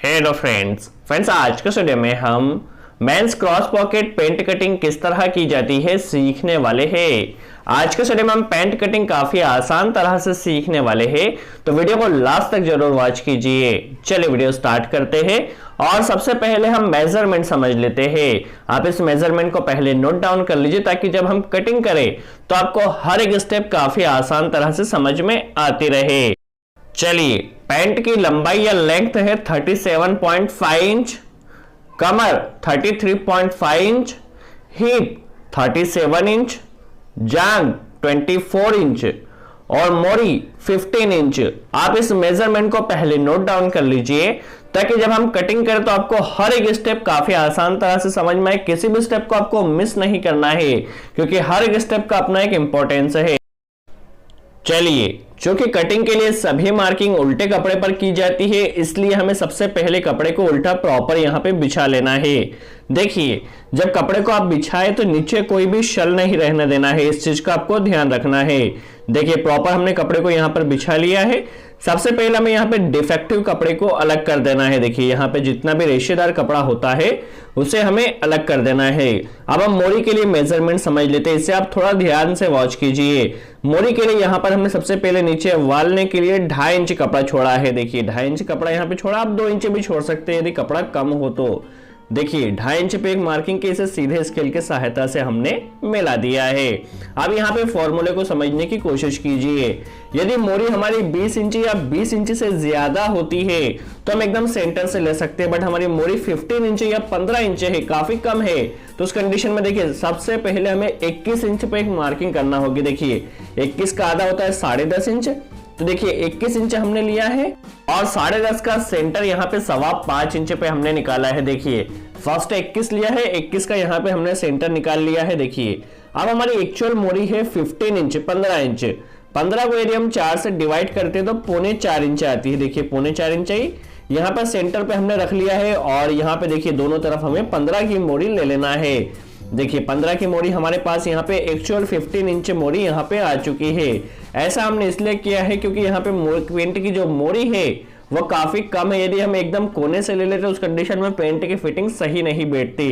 Hello friends आज के video में हम men's cross pocket pant cutting किस तरह की जाती है सीखने वाले हैं। आज के वीडियो में हम पेंट कटिंग काफी आसान तरह से सीखने वाले हैं, तो वीडियो को लास्ट तक जरूर वॉच कीजिए। चलिए वीडियो स्टार्ट करते हैं और सबसे पहले हम मेजरमेंट समझ लेते हैं। आप इस मेजरमेंट को पहले नोट डाउन कर लीजिए ताकि जब हम कटिंग करें तो आपको हर एक स्टेप काफी आसान तरह से समझ में आती रहे। चलिए, पैंट की लंबाई या लेंथ है 37.5 इंच, कमर 33.5 इंच, हिप 37 इंच, जांग 24 इंच और मोरी 15 इंच। आप इस मेजरमेंट को पहले नोट डाउन कर लीजिए ताकि जब हम कटिंग करें तो आपको हर एक स्टेप काफी आसान तरह से समझ में आए। किसी भी स्टेप को आपको मिस नहीं करना है क्योंकि हर एक स्टेप का अपना एक इंपॉर्टेंस है। चलिए, चूंकि कटिंग के लिए सभी मार्किंग उल्टे कपड़े पर की जाती है, इसलिए हमें सबसे पहले कपड़े को उल्टा प्रॉपर यहाँ पे बिछा लेना है। देखिए, जब कपड़े को आप बिछाए तो नीचे कोई भी शल नहीं रहने देना है, इस चीज का आपको ध्यान रखना है। देखिए, प्रॉपर हमने कपड़े को यहाँ पर बिछा लिया है। सबसे पहले हमें यहाँ पे डिफेक्टिव कपड़े को अलग कर देना है। देखिए, यहाँ पे जितना भी रेशेदार कपड़ा होता है उसे हमें अलग कर देना है। अब हम मोरी के लिए मेजरमेंट समझ लेते हैं, इसे आप थोड़ा ध्यान से वॉच कीजिए। मोरी के लिए यहाँ पर हमने सबसे पहले नीचे वालने के लिए 2.5 इंच कपड़ा छोड़ा है। देखिए, 2.5 इंच कपड़ा यहाँ पे छोड़ा, आप 2 इंच भी छोड़ सकते हैं यदि कपड़ा कम हो तो। देखिए, 2.5 इंच पे एक मार्किंग के इसे सीधे स्केल के सहायता से हमने मिला दिया है। अब यहाँ पे फॉर्मूले को समझने की कोशिश कीजिए। यदि मोरी हमारी 20 इंच या 20 इंच से ज्यादा होती है तो हम एकदम सेंटर से ले सकते हैं, बट हमारी मोरी 15 इंच या 15 इंच है, काफी कम है, तो उस कंडीशन में देखिए सबसे पहले हमें 21 इंच पे एक मार्किंग करना होगी। देखिए, 21 का आधा होता है 10.5 इंच, तो देखिए 21 इंच हमने लिया है और 10.5 का सेंटर यहाँ पे 5.25 इंच पे हमने निकाला है। देखिए, फर्स्ट 21 लिया है, 21 का यहाँ पे हमने सेंटर निकाल लिया है। देखिए, अब हमारी एक्चुअल मोरी है 15 इंच, 15 इंच। 15 को यदि हम 4 से डिवाइड करते हैं तो 3.25 इंच आती है। देखिए, 3.25 इंच आई, यहाँ पर सेंटर पे हमने रख लिया है और यहाँ पे देखिए दोनों तरफ हमें 15 की मोरी ले लेना है। देखिए, 15 की मोरी हमारे पास यहाँ पे एक्चुअल 15 इंच मोरी यहाँ पे आ चुकी है। ऐसा हमने इसलिए किया है क्योंकि यहाँ पे पेंट की जो मोरी है वो काफी कम है। यदि हम एकदम कोने से ले लेते उस कंडीशन में पेंट की फिटिंग सही नहीं बैठती।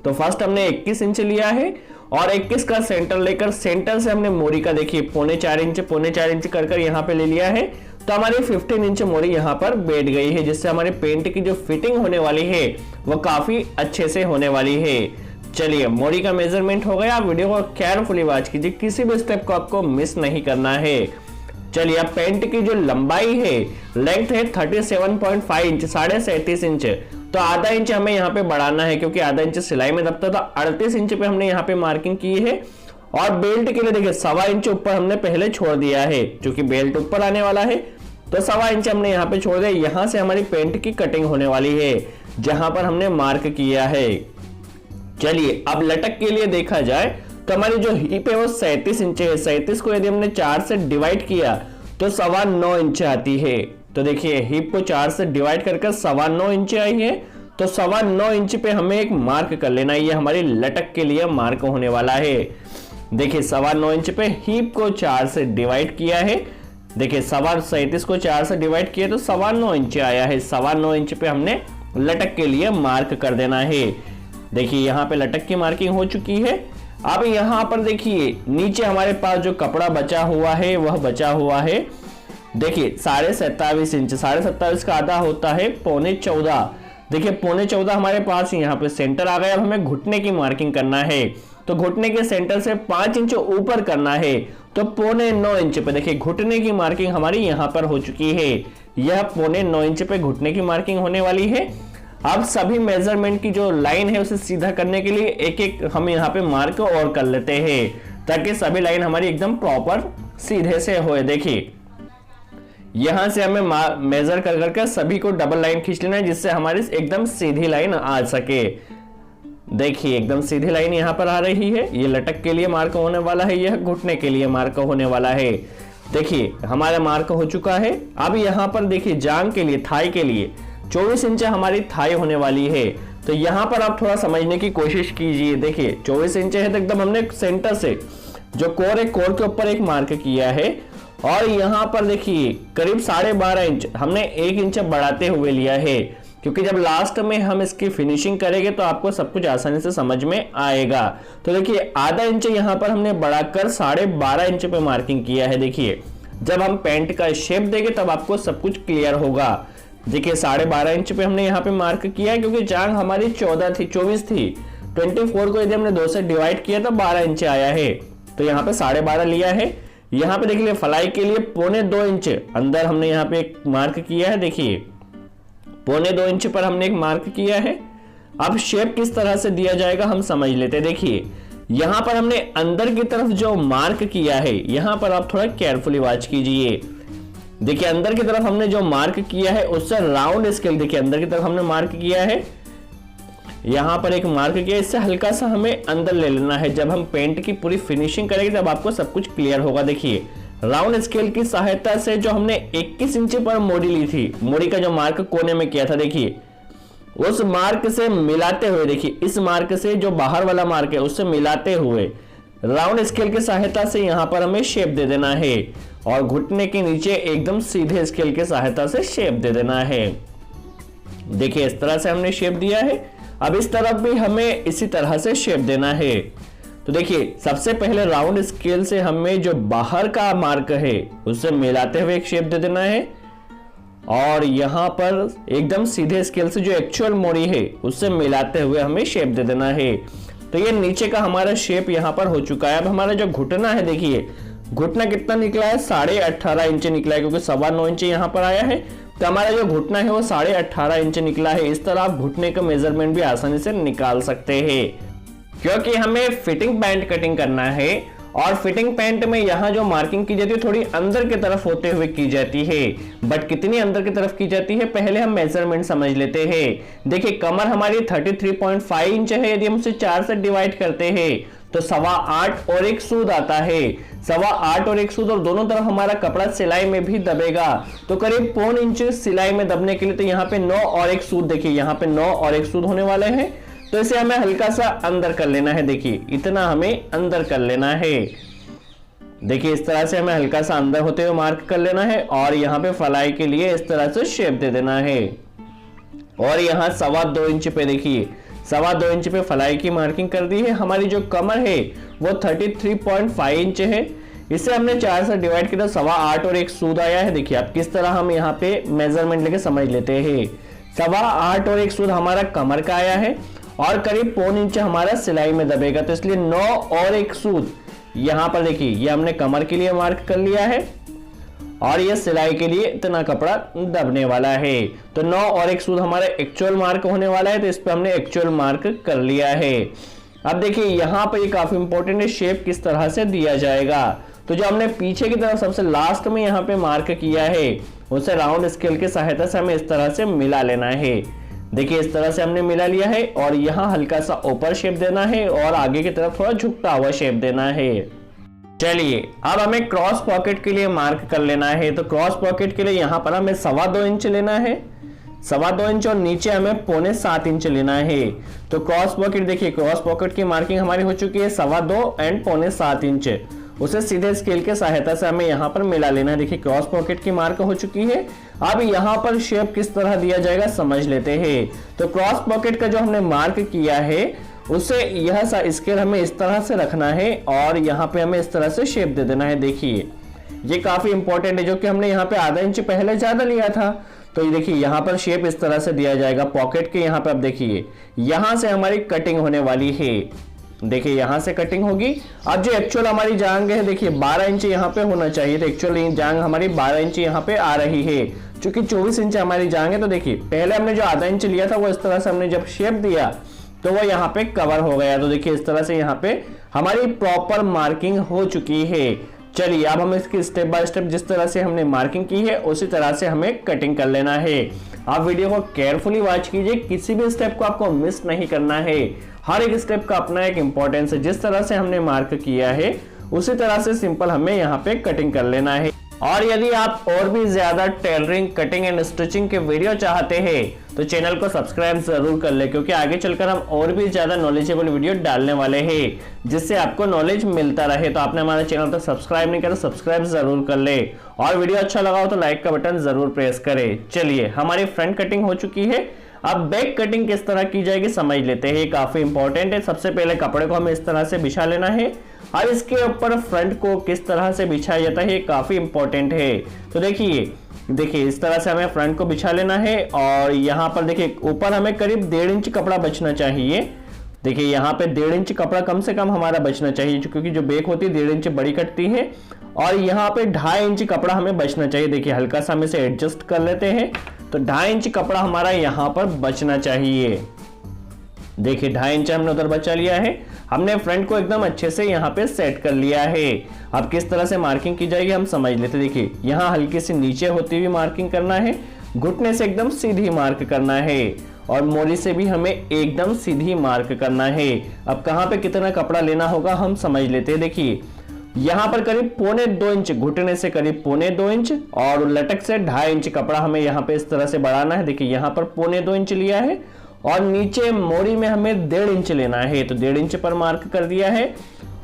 तो फर्स्ट हमने 21 इंच लिया है और 21 का सेंटर लेकर सेंटर से हमने मोरी का देखिए 3.25 इंच कर यहाँ पे ले लिया है, तो हमारी 15 इंच मोरी यहाँ पर बैठ गई है, जिससे हमारे पेंट की जो फिटिंग होने वाली है वो काफी अच्छे से होने वाली है। चलिए, मोरी का मेजरमेंट हो गया। आप वीडियो को केयरफुली वॉच कीजिए, किसी भी स्टेप को आपको मिस नहीं करना है। चलिए, अब पेंट की जो लंबाई है, लेंथ है 37.5 इंच, 37.5 इंच, तो आधा इंच हमें यहाँ पे बढ़ाना है क्योंकि आधा इंच सिलाई में दबता, तो 38 इंच पे हमने यहाँ पे मार्किंग की है। और बेल्ट के लिए देखिए 1.25 इंच ऊपर हमने पहले छोड़ दिया है, क्योंकि बेल्ट ऊपर आने वाला है तो 1.25 इंच हमने यहाँ पे छोड़ दिया। यहाँ से हमारी पेंट की कटिंग होने वाली है जहां पर हमने मार्क किया है। चलिए, अब लटक के लिए देखा जाए तो हमारी जो हिप है वो 37 इंच है। 37 को यदि हमने 4 से डिवाइड किया तो 9.25 इंच आती है। तो देखिए, हिप को 4 से डिवाइड करके 9.25 इंच आई है, तो 9.25 इंच पे हमें एक मार्क कर लेना है। ये हमारी लटक के लिए मार्क होने वाला है। देखिए, 9.25 इंच पे हिप को 4 से डिवाइड किया है। देखिए, 37 को 4 से डिवाइड किया तो 9.25 इंच आया है। 9.25 इंच पे हमने लटक के लिए मार्क कर देना है। देखिए, यहाँ पे लटक की मार्किंग हो चुकी है। अब यहाँ पर देखिए नीचे हमारे पास जो कपड़ा बचा हुआ है वह बचा हुआ है। देखिए, 27.5 इंच, 27.5 का आधा होता है 14.25। देखिए, 14.25 हमारे पास यहाँ पे सेंटर आ गया। अब हमें घुटने की मार्किंग करना है, तो घुटने के सेंटर से 5 इंच ऊपर करना है, तो 9.25 इंच पे देखिए घुटने की मार्किंग हमारी यहाँ पर हो चुकी है। यह 9.25 इंच पे घुटने की मार्किंग होने वाली है। अब सभी मेजरमेंट की जो लाइन है उसे सीधा करने के लिए एक एक हम यहाँ पे मार्क और कर लेते हैं ताकि सभी लाइन हमारी एकदम प्रॉपर सीधे से होए। देखिए, यहां से हमें मेजर कर करके सभी को डबल लाइन खींच लेना है जिससे हमारी एकदम सीधी लाइन आ सके। देखिए, एकदम सीधी लाइन यहाँ पर आ रही है। ये लटक के लिए मार्क होने वाला है, यह घुटने के लिए मार्क होने वाला है। देखिए, हमारा मार्क हो चुका है। अब यहाँ पर देखिए जांग के लिए, थाई के लिए 24 इंच हमारी थाई होने वाली है। तो यहाँ पर आप थोड़ा समझने की कोशिश कीजिए। देखिए, 24 इंच है तो एकदम हमने सेंटर से जो कोर है, कोर के ऊपर एक मार्क किया है और यहाँ पर देखिए करीब 12.5 इंच हमने 1 इंच बढ़ाते हुए लिया है। क्योंकि जब लास्ट में हम इसकी फिनिशिंग करेंगे तो आपको सब कुछ आसानी से समझ में आएगा। तो देखिए आधा इंच यहाँ पर हमने बढ़ाकर 12.5 इंच पे मार्किंग किया है। देखिए जब हम पैंट का शेप देंगे तब आपको सब कुछ क्लियर होगा। देखिए 12.5 इंच पे हमने यहाँ पे मार्क किया है, क्योंकि जांग हमारी 24 थी। 24 को यदि हमने 2 से डिवाइड किया तो 12 इंच आया है, तो यहाँ पे 12.5 लिया है। यहाँ पे देखिए फलाई के लिए 1.25 इंच अंदर हमने यहाँ पे एक मार्क किया है। देखिए 1.25 इंच पर हमने एक मार्क किया है। अब शेप किस तरह से दिया जाएगा हम समझ लेते हैं। देखिए यहाँ पर हमने अंदर की तरफ जो मार्क किया है, यहाँ पर आप थोड़ा केयरफुली वॉच कीजिए। देखिए अंदर की तरफ हमने जो मार्क किया है उससे राउंड स्केल, देखिए अंदर की तरफ हमने मार्क किया है, यहाँ पर एक मार्क किया, इससे हल्का सा हमें अंदर ले लेना है। जब हम पेंट की पूरी फिनिशिंग करेंगे तब आपको सब कुछ क्लियर होगा। देखिए राउंड स्केल की सहायता से जो हमने 21 इंच पर मोड़ी ली थी, मोड़ी का जो मार्क कोने में किया था, देखिए उस मार्क से मिलाते हुए, देखिए इस मार्क से जो बाहर वाला मार्क है उससे मिलाते हुए राउंड स्केल की सहायता से यहाँ पर हमें शेप दे देना है, और घुटने के नीचे एकदम सीधे स्केल की सहायता से शेप दे देना है। देखिए इस तरह से हमने शेप दिया है। अब इस तरफ भी हमें इसी तरह से शेप देना है। तो देखिए सबसे पहले राउंड स्केल से हमें जो बाहर का मार्क है उससे मिलाते हुए एक शेप दे देना है, और यहां पर एकदम सीधे स्केल से जो एक्चुअल मोड़ी है उससे मिलाते हुए हमें शेप दे देना है। तो ये नीचे का हमारा शेप यहां पर हो चुका है। अब हमारा जो घुटना है, देखिए घुटना कितना निकला है, 18.5 इंच निकला है, क्योंकि 9.25 इंच यहाँ पर आया है। तो हमारा जो घुटना है वो 18.5 इंच निकला है। इस तरह आप घुटने का मेजरमेंट भी आसानी से निकाल सकते हैं, क्योंकि हमें फिटिंग पैंट कटिंग करना है, और फिटिंग पैंट में यहाँ जो मार्किंग की जाती है थोड़ी अंदर की तरफ होते हुए की जाती है। बट कितनी अंदर की तरफ की जाती है पहले हम मेजरमेंट समझ लेते हैं। देखिए कमर हमारी 33.5 इंच है। यदि हम उसे 4 से डिवाइड करते हैं तो 8.25 और एक सूद आता है। 8.25 और एक सूद, और दोनों तरफ हमारा कपड़ा सिलाई में भी दबेगा, तो करीब 1.25 इंच सिलाई में दबने के लिए। तो यहाँ पे 9 और एक सूद, देखिए यहाँ पे 9 और एक सूद होने वाले हैं। तो इसे हमें हल्का सा अंदर कर लेना है। देखिए इतना हमें अंदर कर लेना है। देखिए इस तरह से हमें हल्का सा अंदर होते हुए मार्क कर लेना है, और यहाँ पे फलाई के लिए इस तरह से शेप दे देना है। और यहाँ 2.25 इंच पे, देखिए 2.25 इंच पे फलाई की मार्किंग कर दी है। हमारी जो कमर है वो 33.5 इंच है। इसे हमने 4 से डिवाइड किया तो 8.25 और एक सूद आया है। देखिए अब किस तरह हम यहाँ पे मेजरमेंट लेके समझ लेते हैं। 8.25 और एक सूद हमारा कमर का आया है, और करीब 1.25 इंच हमारा सिलाई में दबेगा, तो इसलिए 9 और एक सूद यहाँ पर देखिए ये हमने कमर के लिए मार्क कर लिया है, और ये सिलाई के लिए इतना कपड़ा दबने वाला है। तो 9 और एक सूद हमारा एक्चुअल मार्क होने वाला है, तो इस पे हमने एक्चुअल मार्क कर लिया है। अब देखिए यहाँ पर ये काफी इंपॉर्टेंट है, शेप किस तरह से दिया जाएगा। तो जो हमने पीछे की तरफ सबसे लास्ट में यहाँ पे मार्क किया है उसे राउंड स्केल की सहायता से हमें इस तरह से मिला लेना है। देखिए इस तरह से हमने मिला लिया है, और यहाँ हल्का सा ऊपर शेप देना है, और आगे की तरफ थोड़ा झुकता हुआ शेप देना है। चलिए अब हमें क्रॉस पॉकेट के लिए मार्क कर लेना है। तो क्रॉस पॉकेट के लिए यहाँ पर हमें 2.25 इंच लेना है, 2.25 इंच, और नीचे हमें 6.25 इंच लेना है। तो क्रॉस पॉकेट, देखिए क्रॉस पॉकेट की मार्किंग हमारी हो चुकी है 2.25 एंड 6.25 इंच। उसे सीधे स्केल के सहायता से हमें यहाँ पर मिला लेना है। देखिए क्रॉस पॉकेट की मार्क हो चुकी है। अब यहाँ पर शेप किस तरह दिया जाएगा समझ लेते हैं। तो क्रॉस पॉकेट का जो हमने मार्क किया है उसे यह सा स्केल हमें इस तरह से रखना है, और यहाँ पे हमें इस तरह से शेप दे देना है। देखिए ये काफी इंपॉर्टेंट है, जो कि हमने यहाँ पे आधा इंच पहले ज्यादा लिया था। तो ये देखिए यहाँ पर शेप इस तरह से दिया जाएगा पॉकेट के। यहाँ पे अब देखिए यहाँ से हमारी कटिंग होने वाली है। देखिए यहाँ से कटिंग होगी। अब जो एक्चुअल हमारी जांग है, देखिए 12 इंच यहाँ पे होना चाहिए। तो एक्चुअल जांग हमारी 12 इंच यहाँ पे आ रही है, क्योंकि 24 इंच हमारी जांग है। तो देखिए पहले हमने जो आधा इंच लिया था वो इस तरह से हमने जब शेप दिया तो वो यहाँ पे कवर हो गया। तो देखिए इस तरह से यहाँ पे हमारी प्रॉपर मार्किंग हो चुकी है। चलिए अब हम इसकी स्टेप बाय स्टेप जिस तरह से हमने मार्किंग की है उसी तरह से हमें कटिंग कर लेना है। आप वीडियो को केयरफुली वॉच कीजिए, किसी भी स्टेप को आपको मिस नहीं करना है। हर एक स्टेप का अपना एक इंपॉर्टेंस है। जिस तरह से हमने मार्क किया है उसी तरह से सिंपल हमें यहाँ पे कटिंग कर लेना है। और यदि आप और भी ज्यादा टेलरिंग, कटिंग एंड स्टिचिंग के वीडियो चाहते हैं तो चैनल को सब्सक्राइब जरूर कर ले, क्योंकि आगे चलकर हम और भी ज्यादा नॉलेजेबल वीडियो डालने वाले हैं जिससे आपको नॉलेज मिलता रहे। तो आपने हमारे चैनल को सब्सक्राइब नहीं करा, सब्सक्राइब जरूर कर ले, और वीडियो अच्छा लगा हो तो लाइक का बटन जरूर प्रेस करे। चलिए, हमारी फ्रंट कटिंग हो चुकी है, अब बैक कटिंग किस तरह की जाएगी समझ लेते हैं। काफी इंपॉर्टेंट है। सबसे पहले कपड़े को हमें इस तरह से बिछा लेना है और इसके ऊपर फ्रंट को किस तरह से बिछाया जाता है ये काफी इंपॉर्टेंट है। तो देखिए इस तरह से हमें फ्रंट को बिछा लेना है और यहाँ पर देखिए ऊपर हमें करीब 1.5 इंच कपड़ा बचना चाहिए। देखिए यहाँ पे 1.5 इंच कपड़ा कम से कम हमारा बचना चाहिए, क्योंकि जो बैक होती है 1.5 इंच बड़ी कटती है, और यहाँ पे 2.5 इंच कपड़ा हमें बचना चाहिए। देखिए हल्का सा हम इसे एडजस्ट कर लेते हैं, तो 2.5 इंच कपड़ा हमारा यहाँ पर बचना चाहिए। देखिए 2.5 इंच हमने उधर बचा लिया है। हमने फ्रंट को एकदम अच्छे से यहाँ पे सेट कर लिया है। अब किस तरह से मार्किंग की जाएगी हम समझ लेते। देखिए यहाँ हल्की सी नीचे होती हुई मार्किंग करना है, घुटने से एकदम सीधी मार्क करना है, और मोरी से भी हमें एकदम सीधी मार्क करना है। अब कहाँ पे कितना कपड़ा लेना होगा हम समझ लेते हैं। देखिए यहाँ पर करीब 1.25 इंच, घुटने से करीब 1.25 इंच और लटक से 2.5 इंच कपड़ा हमें यहाँ पे इस तरह से बढ़ाना है। देखिए यहाँ पर 1.25 इंच लिया है और नीचे मोरी में हमें 1.5 इंच लेना है, तो 1.5 इंच पर मार्क कर दिया है,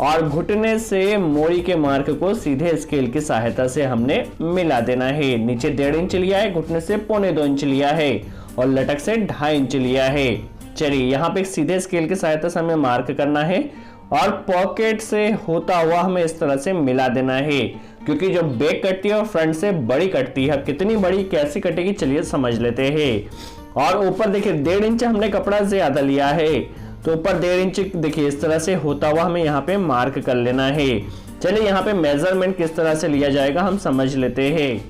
और घुटने से मोरी के मार्क को सीधे स्केल की सहायता से हमने मिला देना है। नीचे 1.5 इंच लिया है, घुटने से 1.25 इंच लिया है और लटक से 2.5 इंच लिया है। चलिए यहाँ पे सीधे स्केल की सहायता से हमें मार्क करना है और पॉकेट से होता हुआ हमें इस तरह से मिला देना है, क्योंकि जो बैक कटती है और फ्रंट से बड़ी कटती है। कितनी बड़ी कैसे कटेगी चलिए समझ लेते हैं। और ऊपर देखिए 1.5 इंच हमने कपड़ा ज्यादा लिया है, तो ऊपर 1.5 इंच देखिए इस तरह से होता हुआ हमें यहाँ पे मार्क कर लेना है। चलिए यहाँ पे मेजरमेंट किस तरह से लिया जाएगा हम समझ लेते हैं।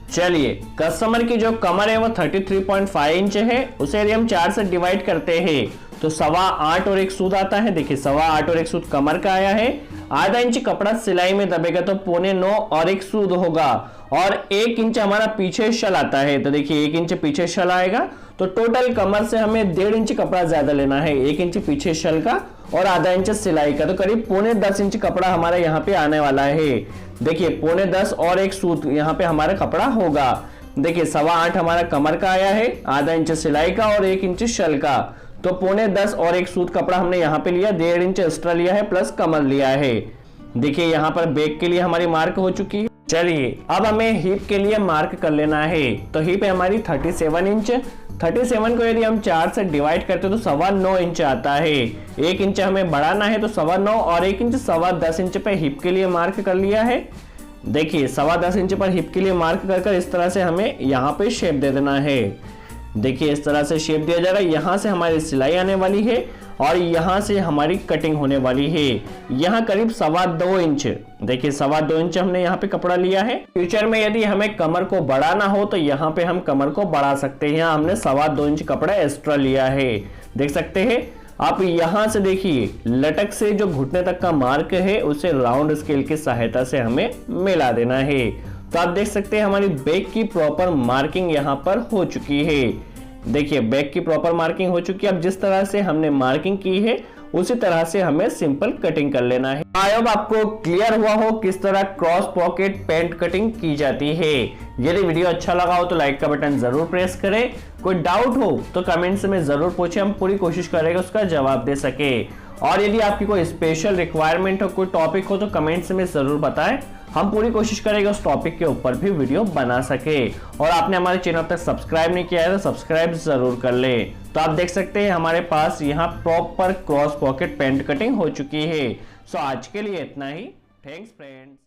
चलिए, कस्टमर की जो कमर है वो 33.5 इंच है, उसे यदि हम 4 से डिवाइड करते हैं तो 8.25 और 1 सूद आता है। देखिए 8.25 और 1 सूद कमर का आया है। आधा इंच कपड़ा सिलाई में दबेगा तो 9.25 और 1 सूद होगा, और 1 इंच हमारा पीछे शल आता है, तो देखिए 1 इंच पीछे शल आएगा, तो टोटल कमर से हमें 1.5 इंच कपड़ा ज्यादा लेना है, 1 इंच पीछे शल का और आधा इंच सिलाई का, तो करीब 9.25 इंच कपड़ा हमारा यहाँ पे आने वाला है। देखिए 9.25 और 1 सूद यहाँ पे हमारा कपड़ा होगा। देखिए 8.25 हमारा कमर का आया है, आधा इंच सिलाई का और 1 इंच शल का, तो 9.25 और 1 सूद कपड़ा हमने यहाँ पे लिया, 1.5 इंच एक्स्ट्रा लिया है प्लस कमर लिया है। देखिए यहाँ पर बैक के लिए हमारी मार्क हो चुकी है। चलिए अब हमें हिप के लिए मार्क कर लेना है, तो हिप है हमारी 37 इंच। 37 को यदि हम 4 से डिवाइड करते तो 9.25 इंच आता है। 1 इंच हमें बढ़ाना है, तो 9.25 और 1 इंच 10.25 इंच पे हिप के लिए मार्क कर लिया है। देखिए 10.25 इंच पर हिप के लिए मार्क कर इस तरह से हमें यहाँ पे शेप दे देना है। देखिए इस तरह से शेप दिया जाएगा। यहाँ से हमारी सिलाई आने वाली है और यहाँ से हमारी कटिंग होने वाली है। यहाँ करीब 2.25 इंच, देखिए 2.25 इंच हमने यहाँ पे कपड़ा लिया है। फ्यूचर में यदि हमें कमर को बढ़ाना हो तो यहाँ पे हम कमर को बढ़ा सकते हैं। यहाँ हमने 2.25 इंच कपड़ा एक्स्ट्रा लिया है, देख सकते हैं आप। यहाँ से देखिए लटक से जो घुटने तक का मार्क है उसे राउंड स्केल की सहायता से हमें मिला देना है। तो आप देख सकते हैं हमारी बैक की प्रॉपर मार्किंग यहाँ पर हो चुकी है। देखिए बैक की प्रॉपर मार्किंग हो चुकी है। अब जिस तरह से हमने मार्किंग की है उसी तरह से हमें सिंपल कटिंग कर लेना है। आई होप आपको क्लियर हुआ हो किस तरह क्रॉस पॉकेट पैंट कटिंग की जाती है। यदि वीडियो अच्छा लगा हो तो लाइक का बटन जरूर प्रेस करें। कोई डाउट हो तो कमेंट्स में जरूर पूछें, हम पूरी कोशिश करेंगे उसका जवाब दे सके। और यदि आपकी कोई स्पेशल रिक्वायरमेंट हो, कोई टॉपिक हो तो कमेंट्स में जरूर बताएं, हम पूरी कोशिश करेंगे उस टॉपिक के ऊपर भी वीडियो बना सके। और आपने हमारे चैनल तक सब्सक्राइब नहीं किया है तो सब्सक्राइब जरूर कर ले। तो आप देख सकते हैं हमारे पास यहाँ proper cross pocket pant cutting हो चुकी है। सो आज के लिए इतना ही। Thanks friends.